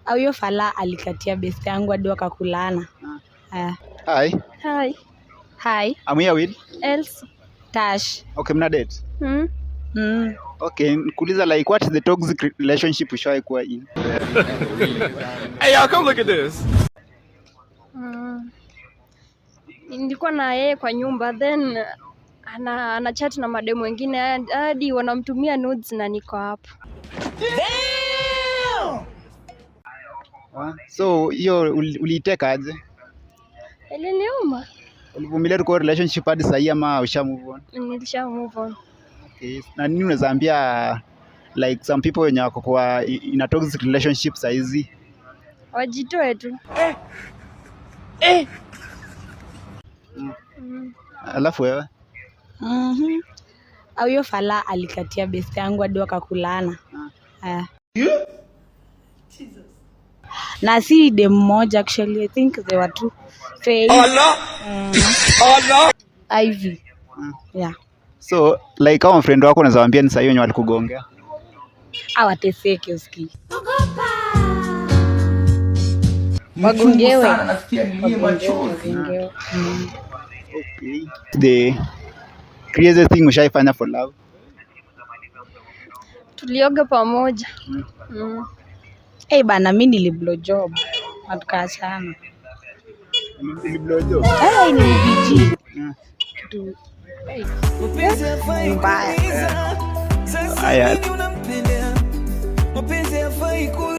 Au hiyo fala alikatia best yangu hadi wakakulana. Hi. Hi. Hi. I'm here with Else. Tash. Okay, mna date? Okay, kuuliza like what is the toxic relationship ushawahi kuwa in? Hey y'all, come look at this. Nilikuwa na yeye kwa nyumba, then ana chat na mademu wengine hadi wanamtumia nudes na niko hapo. So hiyo uliiteka aje? Iliniuma. Ulivumilia kwa relationship hadi sasa ama usha move on? Nilisha move on. Okay. Na nini unaweza ambia like some people wenye wako kwa in a toxic relationship sasa hizi? Wajitoe tu. Alafu wewe? Au hiyo fala alikatia best yangu hadi wakakulana. Jesus. Na si dem moja actually, I think they were two. Allah. Allah. Ivy. Yeah. So like kama friend wako unaweza waambia ni sasa hiyo wenye walikugongea? Awateseke usikii. Wagongewe. Okay. The craziest thing ushaifanya for love? Tulioga pamoja. Bana mimi niliblow job. Hatukaachana. Niliblow job? Ni mbiji. Kitu. Mbaya. Aya.